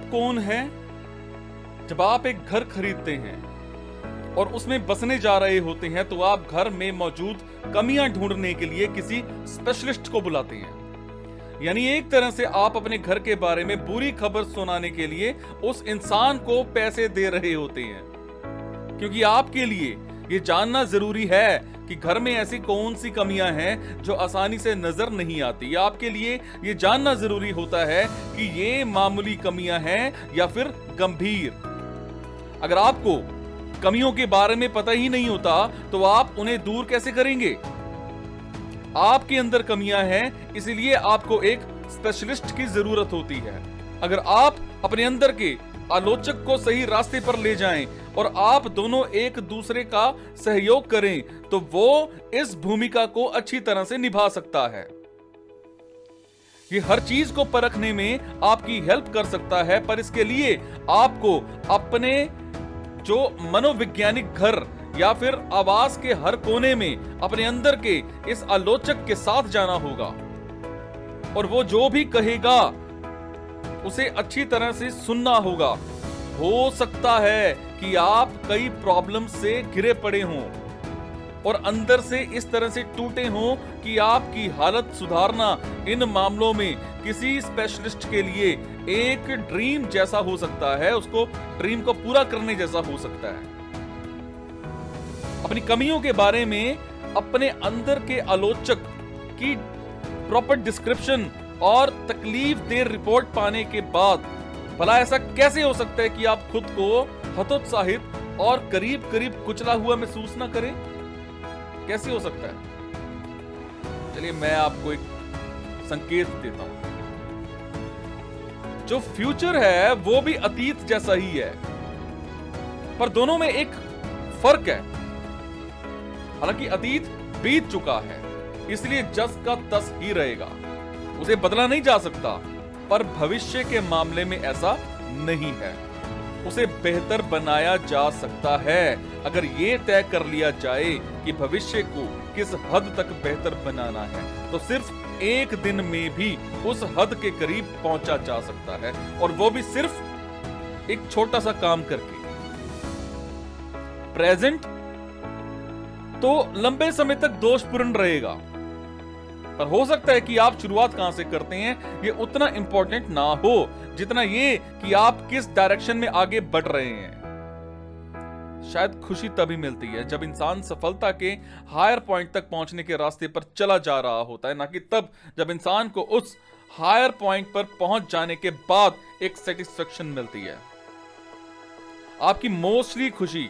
कौन है? जब आप एक घर खरीदते हैं और उसमें बसने जा रहे होते हैं तो आप घर में मौजूद कमियां ढूंढने के लिए किसी स्पेशलिस्ट को बुलाते हैं। यानी एक तरह से आप अपने घर के बारे में बुरी खबर सुनाने के लिए उस इंसान को पैसे दे रहे होते हैं, क्योंकि आपके लिए ये जानना जरूरी है कि घर में ऐसी कौन सी कमियां हैं जो आसानी से नजर नहीं आती। आपके लिए ये जानना जरूरी होता है कि ये मामूली कमियां हैं या फिर गंभीर। अगर आपको कमियों के बारे में पता ही नहीं होता तो आप उन्हें दूर कैसे करेंगे? आपके अंदर कमियां हैं, इसलिए आपको एक स्पेशलिस्ट की जरूरत होती है। अगर आप अपने अंदर के आलोचक को सही रास्ते पर ले जाएं और आप दोनों एक दूसरे का सहयोग करें तो वो इस भूमिका को अच्छी तरह से निभा सकता है। ये हर चीज को परखने में आपकी हेल्प कर सकता है, पर इसके लिए आपको अपने जो मनोवैज्ञानिक घर या फिर आवास के हर कोने में अपने अंदर के इस आलोचक के साथ जाना होगा और वो जो भी कहेगा उसे अच्छी तरह से सुनना होगा। हो सकता है कि आप कई प्रॉब्लम से घिरे पड़े हों और अंदर से इस तरह से टूटे हों कि आपकी हालत सुधारना इन मामलों में किसी स्पेशलिस्ट के लिए एक ड्रीम जैसा हो सकता है, उसको ड्रीम को पूरा करने जैसा हो सकता है। अपनी कमियों के बारे में अपने अंदर के आलोचक की प्रॉपर डिस्क्रिप्शन और तकलीफ दे रिपोर्ट पाने के बाद भला ऐसा कैसे हो सकता है कि आप खुद को हतोत्साहित और करीब करीब कुचला हुआ महसूस ना करें? कैसे हो सकता है? चलिए मैं आपको एक संकेत देता हूं। जो फ्यूचर है वो भी अतीत जैसा ही है, पर दोनों में एक फर्क है। हालांकि अतीत बीत चुका है, इसलिए जस का तस ही रहेगा, उसे बदला नहीं जा सकता। पर भविष्य के मामले में ऐसा नहीं है, उसे बेहतर बनाया जा सकता है अगर ये तय कर लिया जाए कि भविष्य को किस हद तक बेहतर बनाना है, तो सिर्फ एक दिन में भी उस हद के करीब पहुंचा जा सकता है, और वो भी सिर्फ एक छोटा सा काम करके। प्रेजेंट तो लंबे समय तक दोषपूर्ण रहेगा, पर हो सकता है कि आप शुरुआत कहां से करते हैं ये उतना इंपॉर्टेंट ना हो जितना ये कि आप किस डायरेक्शन में आगे बढ़ रहे हैं। शायद खुशी तभी मिलती है जब इंसान सफलता के हायर पॉइंट तक पहुंचने के रास्ते पर चला जा रहा होता है, ना कि तब जब इंसान को उस हायर पॉइंट पर पहुंच जाने के बाद एक सेटिस्फेक्शन मिलती है। आपकी मोस्टली खुशी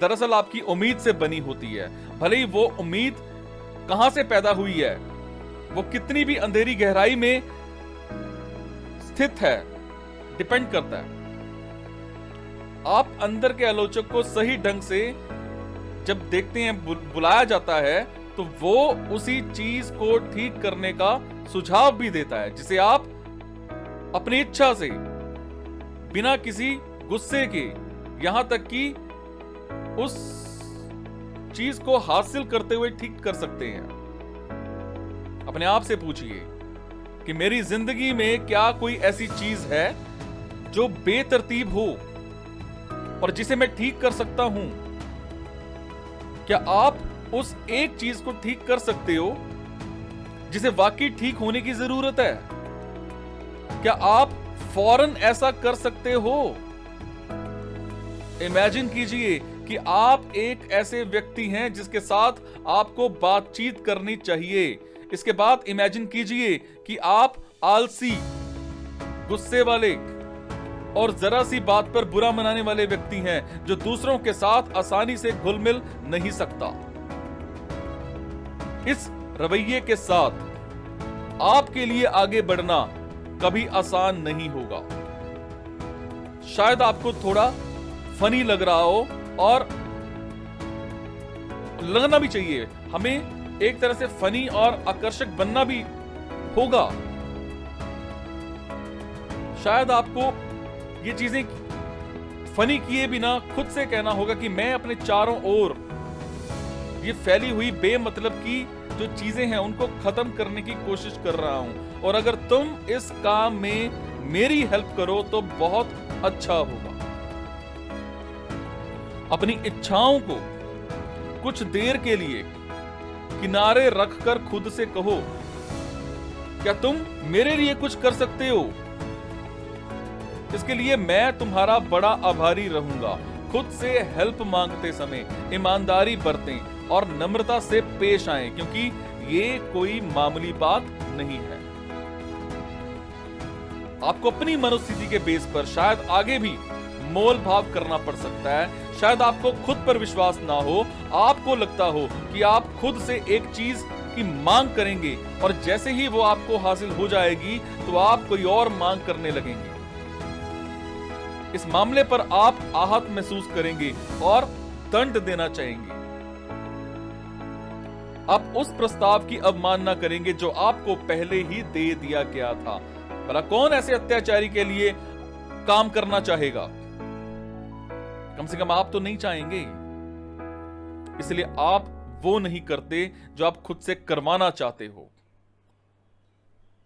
दरअसल आपकी उम्मीद से बनी होती है, भले ही वो उम्मीद कहां से पैदा हुई है, वो कितनी भी अंधेरी गहराई में स्थित है, डिपेंड करता है। आप अंदर के आलोचक को सही ढंग से जब देखते हैं, बुलाया जाता है, तो वो उसी चीज को ठीक करने का सुझाव भी देता है जिसे आप अपनी इच्छा से, बिना किसी गुस्से के, यहां तक कि उस चीज को हासिल करते हुए ठीक कर सकते हैं। अपने आप से पूछिए कि मेरी जिंदगी में क्या कोई ऐसी चीज है जो बेतरतीब हो और जिसे मैं ठीक कर सकता हूं? क्या आप उस एक चीज को ठीक कर सकते हो जिसे वाकई ठीक होने की जरूरत है? क्या आप फौरन ऐसा कर सकते हो? इमेजिन कीजिए कि आप एक ऐसे व्यक्ति हैं जिसके साथ आपको बातचीत करनी चाहिए। इसके बाद इमेजिन कीजिए कि आप आलसी, गुस्से वाले और जरा सी बात पर बुरा मनाने वाले व्यक्ति हैं जो दूसरों के साथ आसानी से घुल मिल नहीं सकता। इस रवैये के साथ आपके लिए आगे बढ़ना कभी आसान नहीं होगा। शायद आपको थोड़ा फनी लग रहा हो, और लगना भी चाहिए, हमें एक तरह से फनी और आकर्षक बनना भी होगा। शायद आपको ये चीजें फनी किए बिना खुद से कहना होगा कि मैं अपने चारों ओर ये फैली हुई बेमतलब की जो चीजें हैं उनको खत्म करने की कोशिश कर रहा हूं, और अगर तुम इस काम में मेरी हेल्प करो तो बहुत अच्छा होगा। अपनी इच्छाओं को कुछ देर के लिए किनारे रखकर खुद से कहो, क्या तुम मेरे लिए कुछ कर सकते हो? इसके लिए मैं तुम्हारा बड़ा आभारी रहूंगा। खुद से हेल्प मांगते समय ईमानदारी बरतें और नम्रता से पेश आएं, क्योंकि ये कोई मामूली बात नहीं है। आपको अपनी मनोस्थिति के बेस पर शायद आगे भी मोल भाव करना पड़ सकता है। शायद आपको खुद पर विश्वास ना हो, आपको लगता हो कि आप खुद से एक चीज की मांग करेंगे और जैसे ही वो आपको हासिल हो जाएगी तो आप कोई और मांग करने लगेंगे। इस मामले पर आप आहत महसूस करेंगे और दंड देना चाहेंगे। आप उस प्रस्ताव की अवमानना करेंगे जो आपको पहले ही दे दिया गया था। भला कौन ऐसे अत्याचारी के लिए काम करना चाहेगा? कम से कम आप तो नहीं चाहेंगे। इसलिए आप वो नहीं करते जो आप खुद से करवाना चाहते हो।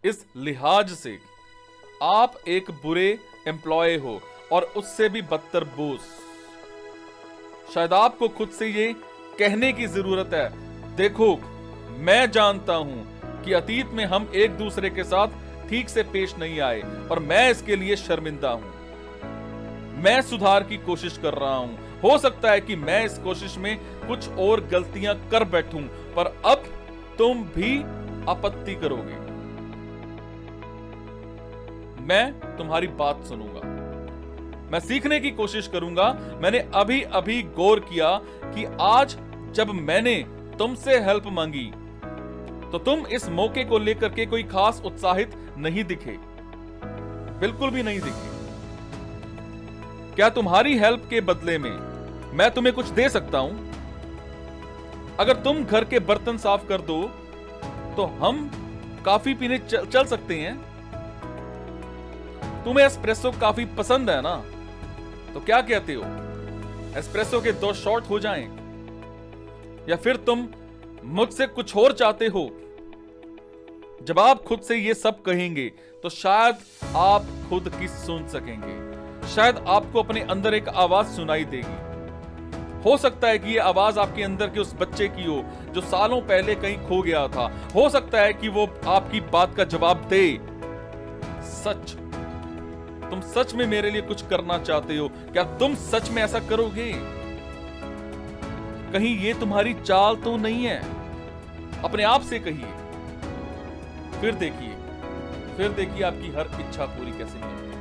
इस लिहाज से आप एक बुरे एम्प्लॉय हो और उससे भी बदतर बॉस। शायद आपको खुद से ये कहने की जरूरत है, देखो मैं जानता हूं कि अतीत में हम एक दूसरे के साथ ठीक से पेश नहीं आए और मैं इसके लिए शर्मिंदा हूं। मैं सुधार की कोशिश कर रहा हूं। हो सकता है कि मैं इस कोशिश में कुछ और गलतियां कर बैठूं, पर अब तुम भी आपत्ति करोगे। मैं तुम्हारी बात सुनूंगा। मैं सीखने की कोशिश करूंगा। मैंने अभी अभी गौर किया कि आज जब मैंने तुमसे हेल्प मांगी तो तुम इस मौके को लेकर के कोई खास उत्साहित नहीं दिखे, बिल्कुल भी नहीं दिखे। क्या तुम्हारी हेल्प के बदले में मैं तुम्हें कुछ दे सकता हूं? अगर तुम घर के बर्तन साफ कर दो तो हम कॉफी पीने चल सकते हैं। तुम्हें एस्प्रेसो काफी पसंद है ना? तो क्या कहते हो, एस्प्रेसो के 2 शॉट हो जाएं? या फिर तुम मुझसे कुछ और चाहते हो? जब आप खुद से ये सब कहेंगे तो शायद आप खुद की सुन सकेंगे। शायद आपको अपने अंदर एक आवाज सुनाई देगी। हो सकता है कि ये आवाज आपके अंदर के उस बच्चे की हो जो सालों पहले कहीं खो गया था। हो सकता है कि वो आपकी बात का जवाब दे, सच, तुम सच में मेरे लिए कुछ करना चाहते हो? क्या तुम सच में ऐसा करोगे? कहीं ये तुम्हारी चाल तो नहीं है? अपने आप से कहिए, फिर देखिए आपकी हर इच्छा पूरी कैसे होती है।